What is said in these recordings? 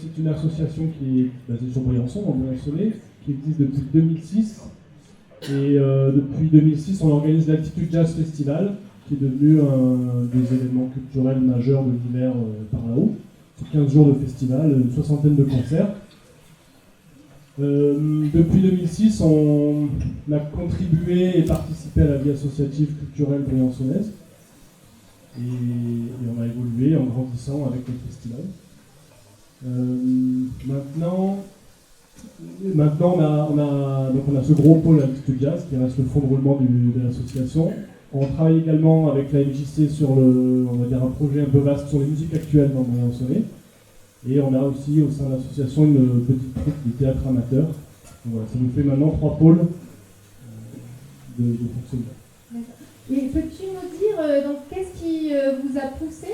C'est une association qui est basée sur Briançon, en Briançonnais, qui existe depuis 2006. Et depuis 2006, on organise l'Altitude Jazz Festival, qui est devenu un des événements culturels majeurs de l'hiver par là-haut. C'est 15 jours de festival, une soixantaine de concerts. Depuis 2006, on a contribué et participé à la vie associative culturelle briançonnaise. Et on a évolué en grandissant avec le festival. Maintenant on a ce gros pôle Altitude Jazz qui reste le fond de roulement de l'association. On travaille également avec la MJC sur un projet un peu vaste sur les musiques actuelles dans Briançonnais. Et on a aussi au sein de l'association une petite troupe de théâtre amateur. Donc voilà, ça nous fait maintenant 3 pôles de fonctionnement. Et peux-tu nous dire donc, qu'est-ce qui vous a poussé,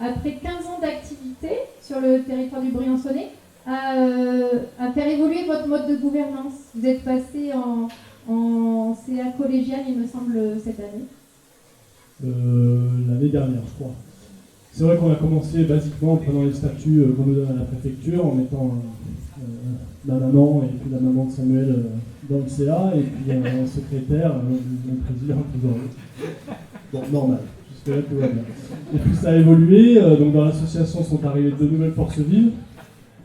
après 15 ans d'activité sur le territoire du Briançonnais, à faire évoluer votre mode de gouvernance? Vous êtes passé en CA collégial, il me semble, cette année. L'année dernière, je crois. C'est vrai qu'on a commencé basiquement en prenant les statuts qu'on nous donne à la préfecture, en mettant la maman et puis la maman de Samuel dans le CA, et puis un secrétaire, un président, un trésorier. Bon, normal, jusque-là tout va bien. Et puis ça a évolué, donc dans l'association sont arrivées de nouvelles forces vives.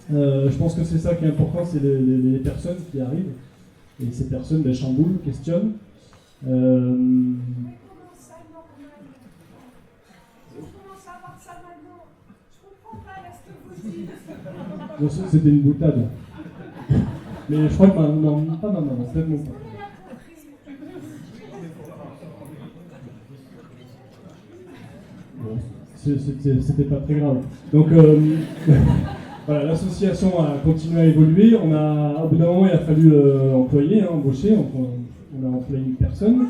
Je pense que c'est ça qui est important, c'est les personnes qui arrivent, et ces personnes chamboulent, questionnent. Bon, c'était une boutade. Mais je crois que pas ma maman, peut-être mon père. Bon, c'était pas très grave. Donc, voilà, l'association a continué à évoluer. Au bout d'un moment, il a fallu employer, embaucher. On a employé une personne.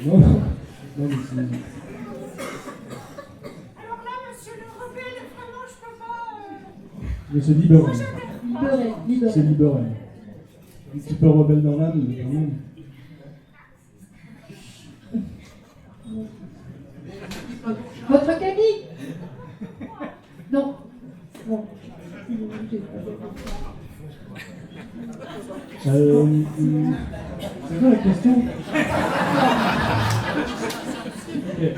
Non, mais c'est... Alors là, monsieur le rebelle, vraiment, je peux pas... Monsieur libéral. C'est libéral. Un petit peu rebelle dans l'âme, mais quand même. Votre Camille? Non. Bon. C'est quoi la question?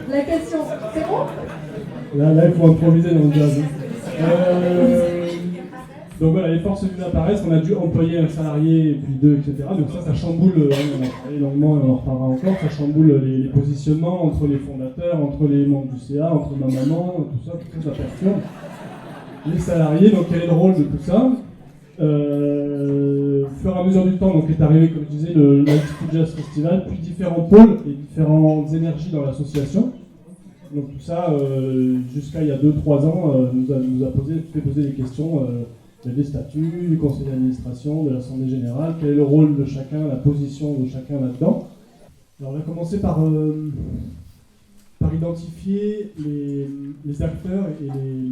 La question, c'est bon? Là, il faut improviser dans le jazz. Donc voilà, les forces vives apparaissent, on a dû employer un salarié, et puis 2, etc. Donc ça chamboule, on a parlé longuement, on en reparlera encore, ça chamboule les positionnements entre les fondateurs, entre les membres du CA, entre ma maman, tout ça perturbe. Les salariés, donc quel est le rôle de tout ça? Au fur et à mesure du temps, donc est arrivé, comme je disais, l'Altitude Jazz Festival, puis différents pôles et différentes énergies dans l'association. Donc tout ça, jusqu'à il y a 2-3 ans, nous a fait poser des questions des statuts, du conseil d'administration, de l'Assemblée générale, quel est le rôle de chacun, la position de chacun là-dedans. Alors on a commencé par identifier les acteurs et les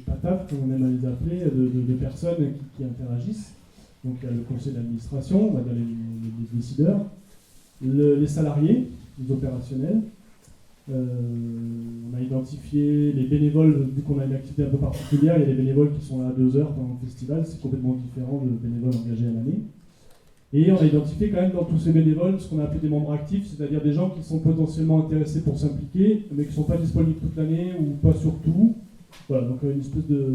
patates, comme on aime à les appeler, de personnes qui interagissent. Donc il y a le conseil d'administration, on va dire les décideurs, les salariés, les opérationnels. On a identifié les bénévoles, vu qu'on a une activité un peu particulière, il y a des bénévoles qui sont là à 2 heures pendant le festival, c'est complètement différent de bénévoles engagés à l'année. Et on a identifié quand même dans tous ces bénévoles ce qu'on a appelé des membres actifs, c'est-à-dire des gens qui sont potentiellement intéressés pour s'impliquer, mais qui ne sont pas disponibles toute l'année ou pas sur tout. Voilà, donc une espèce de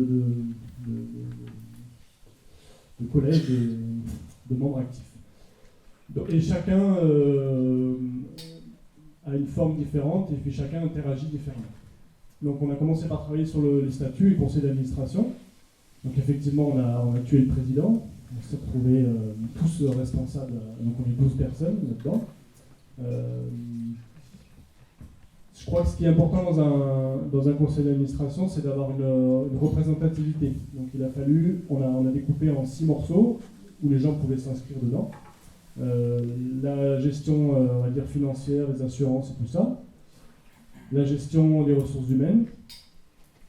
collège de membres actifs. Donc, et chacun a une forme différente et puis chacun interagit différemment. Donc on a commencé par travailler sur les statuts et le conseil d'administration. Donc effectivement on a tué le président, on s'est retrouvés tous responsables, donc on est 12 personnes là-dedans. Je crois que ce qui est important dans un conseil d'administration, c'est d'avoir une représentativité. Donc il a fallu, on a découpé en 6 morceaux où les gens pouvaient s'inscrire dedans. La gestion, on va dire, financière, les assurances et tout ça. La gestion des ressources humaines,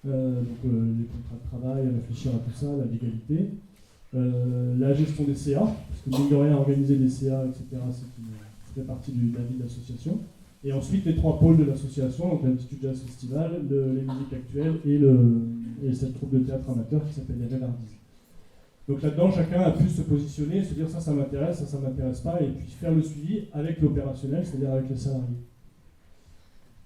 donc les contrats de travail, réfléchir à tout ça, la légalité. la gestion des CA, parce que mine de rien, organiser des CA, etc., ça fait partie de la vie de l'association. Et ensuite, les 3 pôles de l'association, donc l'Institut Jazz Festival, les musiques actuelles et cette troupe de théâtre amateur qui s'appelle les Rêvardises. Donc là-dedans, chacun a pu se positionner, se dire ça m'intéresse, ça m'intéresse pas, et puis faire le suivi avec l'opérationnel, c'est-à-dire avec les salariés.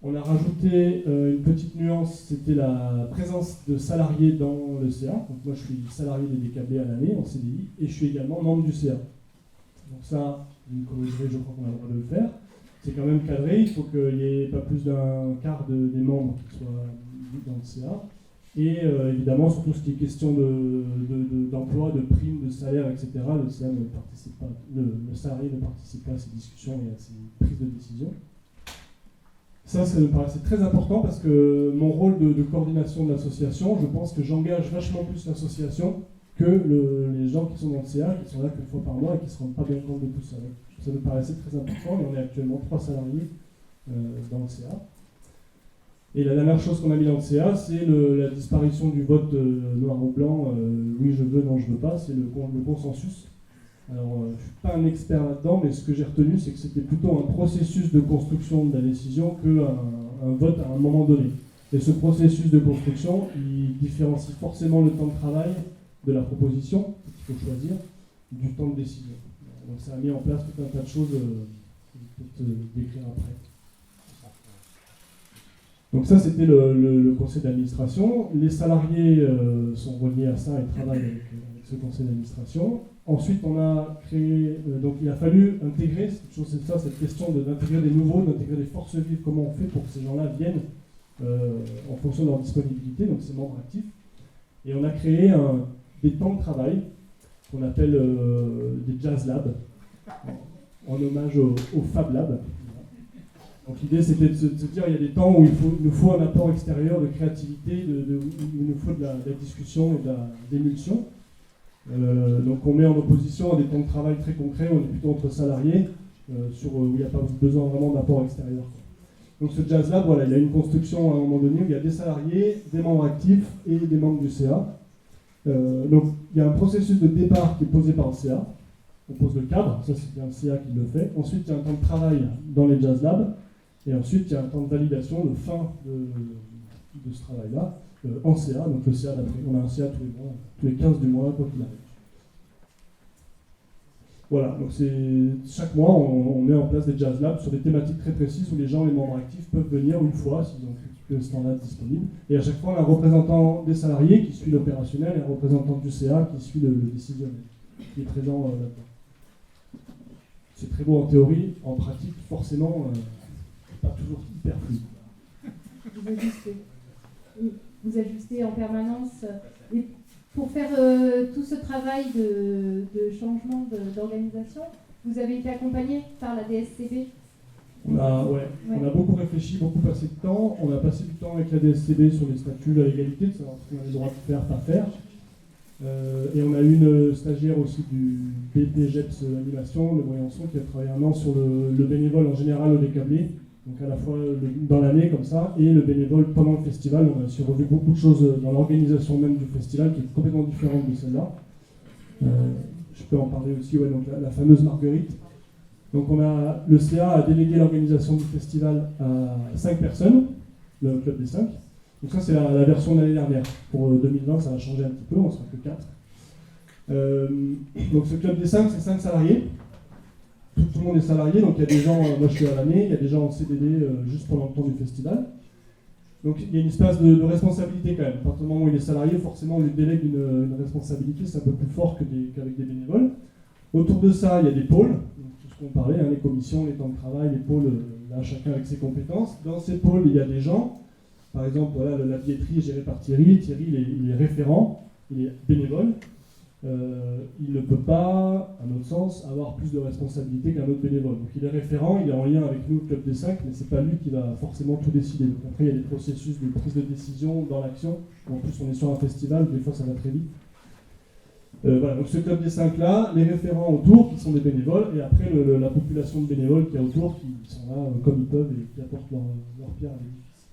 On a rajouté une petite nuance, c'était la présence de salariés dans le CA. Donc moi, je suis salarié des Décablés à l'année en CDI, et je suis également membre du CA. Donc ça, vous me corrigerez, je crois qu'on a le droit de le faire. C'est quand même cadré, il faut qu'il n'y ait pas plus d'un quart des membres qui soient dans le CA. Et évidemment, sur tout ce qui est question d'emploi, de primes, de salaire, etc., le CA ne participe pas, le salarié ne participe pas à ces discussions et à ces prises de décision. Ça me paraissait très important parce que mon rôle de coordination de l'association, je pense que j'engage vachement plus l'association que les gens qui sont dans le CA, qui sont là qu'une fois par mois et qui ne se rendent pas bien compte de tout ça. Donc, ça me paraissait très important, et on est actuellement 3 salariés dans le CA. Et la dernière chose qu'on a mis dans le CA, c'est la disparition du vote noir ou blanc, oui je veux, non je veux pas, c'est le consensus. Alors je ne suis pas un expert là-dedans, mais ce que j'ai retenu, c'est que c'était plutôt un processus de construction de la décision qu'un vote à un moment donné. Et ce processus de construction, il différencie forcément le temps de travail de la proposition, qu'il faut choisir, du temps de décision. Donc ça a mis en place tout un tas de choses que je peux te décrire après. Donc ça, c'était le conseil d'administration. Les salariés sont reliés à ça et travaillent avec ce conseil d'administration. Ensuite, on a créé, donc il a fallu intégrer, cette question d'intégrer des nouveaux, d'intégrer des forces vives, comment on fait pour que ces gens-là viennent en fonction de leur disponibilité, donc ces membres actifs. Et on a créé des temps de travail qu'on appelle des Jazz Labs, en hommage au Fab Lab. Donc l'idée c'était de se dire il y a des temps où il nous faut un apport extérieur de créativité, où il nous faut de la discussion et de d'émulsion. Donc on met en opposition à des temps de travail très concrets, on est plutôt entre salariés, où il n'y a pas besoin vraiment d'apport extérieur. Donc ce Jazz Lab, voilà, il y a une construction à un moment donné où il y a des salariés, des membres actifs et des membres du CA. Donc il y a un processus de départ qui est posé par le CA. On pose le cadre, ça c'est un CA qui le fait. Ensuite il y a un temps de travail dans les Jazz Labs. Et ensuite, il y a un temps de validation, de fin de ce travail-là, en CA, donc le CA d'après. On a un CA tous les mois, tous les 15 du mois, quoi qu'il arrive. Voilà, donc chaque mois, on met en place des Jazz Labs sur des thématiques très précises où les membres actifs peuvent venir une fois, s'ils ont que ce temps-là disponible. Et à chaque fois, on a un représentant des salariés qui suit l'opérationnel et un représentant du CA qui suit le décisionnel, qui est présent là-dedans. C'est très beau en théorie, en pratique, forcément... pas toujours hyper fluide. Vous ajustez en permanence. Et pour faire tout ce travail de changement d'organisation, vous avez été accompagné par la DSCB. On a beaucoup réfléchi, beaucoup passé de temps. On a passé du temps avec la DSCB sur les statuts, la légalité, de savoir ce qu'on a le droit de faire, pas faire. Et on a eu une stagiaire aussi du BPGEPS Animation, le Briançon, qui a travaillé 1 an sur le bénévole en général au décablé. Donc à la fois dans l'année comme ça, et le bénévole pendant le festival. On a aussi revu beaucoup de choses dans l'organisation même du festival qui est complètement différente de celle-là. Je peux en parler aussi, donc la fameuse Marguerite. Donc le CA a délégué l'organisation du festival à 5 personnes, le club des 5. Donc ça c'est la version de l'année dernière. Pour 2020 ça va changer un petit peu, on sera que 4. Donc ce club des 5, c'est 5 salariés. Tout le monde est salarié, donc il y a des gens, moi je suis à l'année, il y a des gens en CDD juste pendant le temps du festival. Donc il y a une espèce de responsabilité quand même. À partir du moment où il est salarié, forcément on lui délègue une responsabilité, c'est un peu plus fort qu'avec des bénévoles. Autour de ça, il y a des pôles, donc tout ce qu'on parlait, les commissions, les temps de travail, les pôles, là chacun avec ses compétences. Dans ces pôles, il y a des gens, par exemple voilà, la billetterie est gérée par Thierry, il est référent, il est bénévole. Il ne peut pas, à notre sens, avoir plus de responsabilité qu'un autre bénévole. Donc il est référent, il est en lien avec nous, le Club des 5, mais c'est pas lui qui va forcément tout décider. Donc après, il y a des processus de prise de décision dans l'action. En plus, on est sur un festival, des fois ça va très vite. Voilà, donc ce Club des 5 là, les référents autour qui sont des bénévoles, et après la population de bénévoles qui est autour, qui sont là comme ils peuvent et qui apportent leur pierre à l'édifice.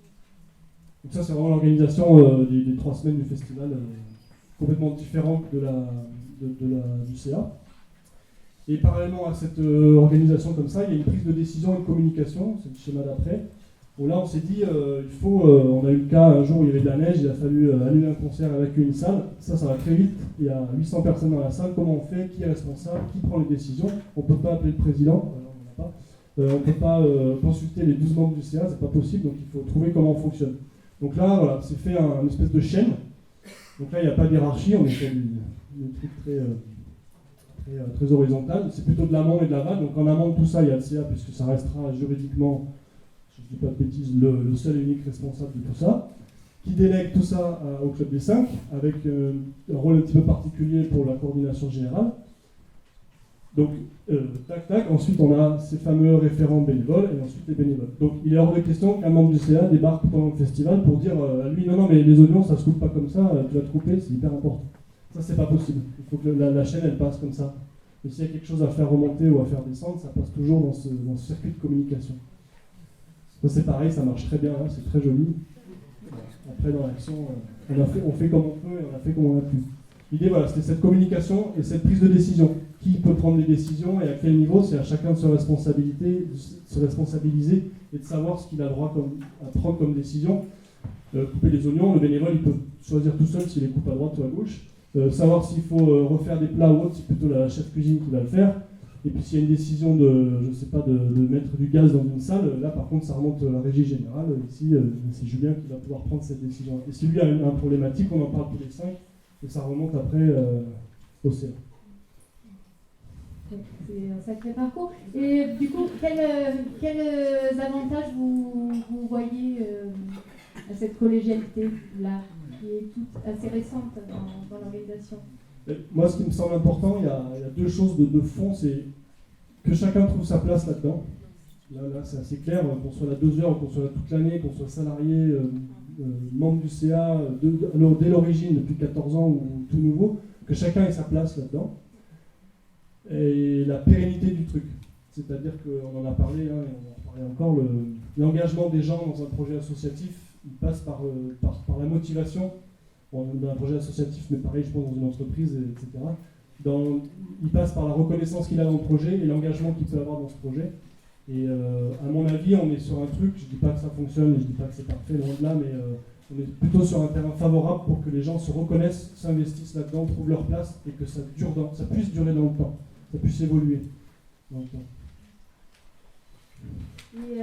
Donc ça, c'est vraiment l'organisation des 3 semaines du festival. Complètement différente de du CA. Et parallèlement à cette organisation comme ça, il y a une prise de décision et de communication, c'est le schéma d'après. Bon, là, on s'est dit, on a eu le cas un jour où il y avait de la neige, il a fallu annuler un concert, évacuer une salle. Ça va très vite. Il y a 800 personnes dans la salle. Comment on fait? Qui est responsable? Qui prend les décisions? On ne peut pas appeler le président. On ne peut pas consulter les 12 membres du CA, c'est pas possible. Donc, il faut trouver comment on fonctionne. Donc là, voilà, c'est fait une espèce de chaîne. Donc là, il n'y a pas de hiérarchie. On est sur des trucs très horizontal. C'est plutôt de l'amont et de l'aval. Donc en amont de tout ça, il y a le CA, puisque ça restera juridiquement, je ne dis pas de bêtises, le seul et unique responsable de tout ça, qui délègue tout ça au Club des 5, avec un rôle un petit peu particulier pour la coordination générale. Donc, tac, ensuite on a ces fameux référents bénévoles, et ensuite les bénévoles. Donc il est hors de question qu'un membre du CA débarque pendant le festival pour dire à lui, non, mais les oignons, ça se coupe pas comme ça, tu vas te couper, c'est hyper important. Ça, c'est pas possible. Il faut que la chaîne, elle passe comme ça. Et s'il y a quelque chose à faire remonter ou à faire descendre, ça passe toujours dans ce circuit de communication. Ça, c'est pareil, ça marche très bien, hein, c'est très joli. Après, dans l'action, on fait comme on peut et on a fait comme on a pu. L'idée, voilà, c'était cette communication et cette prise de décision. Qui peut prendre les décisions et à quel niveau? C'est à chacun de se responsabiliser et de savoir ce qu'il a le droit à prendre comme décision. Couper les oignons, le bénévole, il peut choisir tout seul s'il les coupe à droite ou à gauche. Savoir s'il faut refaire des plats ou autre, c'est plutôt la chef cuisine qui va le faire. Et puis s'il y a une décision de mettre du gaz dans une salle, là par contre ça remonte à la régie générale. Ici, c'est Julien qui va pouvoir prendre cette décision. Et si lui a une problématique, on en parle tous les 5, et ça remonte après au CA. C'est un sacré parcours. Et du coup, quels avantages vous voyez à cette collégialité-là, qui est toute assez récente dans l'organisation? Moi, ce qui me semble important, il y a deux choses de fond, c'est que chacun trouve sa place là-dedans. Là c'est assez clair, qu'on soit là 2 heures, qu'on soit là toute l'année, qu'on soit salarié, membre du CA, dès l'origine, depuis 14 ans ou tout nouveau, que chacun ait sa place là-dedans. Et la pérennité du truc. C'est-à-dire qu'on en a parlé, hein, et on en parlait encore, l'engagement des gens dans un projet associatif, il passe par la motivation. Dans un projet associatif, mais pareil, je pense, dans une entreprise, etc. Il passe par la reconnaissance qu'il a dans le projet et l'engagement qu'il peut avoir dans ce projet. Et à mon avis, on est sur un truc, je ne dis pas que ça fonctionne, et je ne dis pas que c'est parfait, loin de là, mais on est plutôt sur un terrain favorable pour que les gens se reconnaissent, s'investissent là-dedans, trouvent leur place et que ça puisse durer dans le temps, ça puisse évoluer dans le temps. Et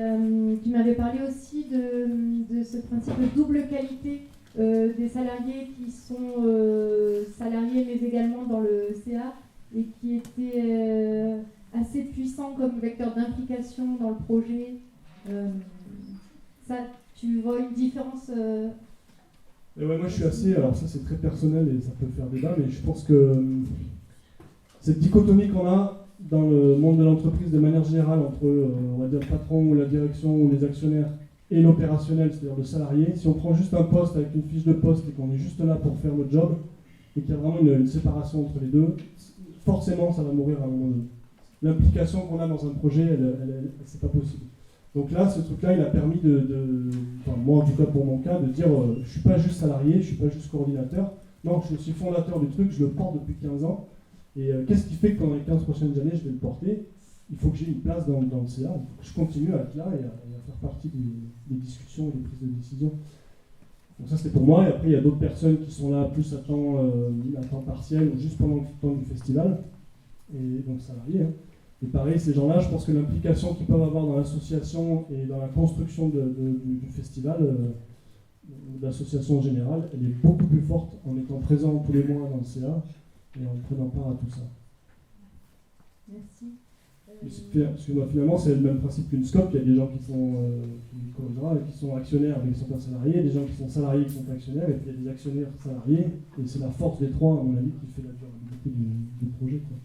tu m'avais parlé aussi de ce principe de double qualité des salariés qui sont salariés mais également dans le CA et qui étaient assez puissants comme vecteur d'implication dans le projet. Ça, tu vois une différence Et ouais, moi je suis assez, alors ça c'est très personnel et ça peut faire débat, mais je pense que cette dichotomie qu'on a dans le monde de l'entreprise de manière générale entre on va dire le patron ou la direction ou les actionnaires et l'opérationnel, c'est-à-dire le salarié, si on prend juste un poste avec une fiche de poste et qu'on est juste là pour faire notre job et qu'il y a vraiment une séparation entre les deux, forcément ça va mourir à un moment donné. L'implication qu'on a dans un projet, c'est pas possible. Donc là, ce truc-là, il a permis enfin, moi en tout cas pour mon cas, de dire je suis pas juste salarié, je suis pas juste coordinateur, non, je suis fondateur du truc, je le porte depuis 15 ans, et qu'est-ce qui fait que pendant les 15 prochaines années, je vais le porter? Il faut que j'ai une place dans le CA, il faut que je continue à être là et à faire partie des discussions et des prises de décision. Donc ça c'était pour moi, et après il y a d'autres personnes qui sont là plus à temps partiel ou juste pendant le temps du festival, et donc salariés. Hein. Et pareil, ces gens-là, je pense que l'implication qu'ils peuvent avoir dans l'association et dans la construction du festival, de l'association en général, elle est beaucoup plus forte en étant présent tous les mois dans le CA et en prenant part à tout ça. Merci. Parce que finalement, c'est le même principe qu'une SCOP. Il y a des gens qui sont actionnaires mais qui ne sont pas salariés, des gens qui sont salariés qui sont actionnaires, et puis il y a des actionnaires salariés. Et c'est la force des trois, à mon avis, qui fait la durabilité du projet, quoi.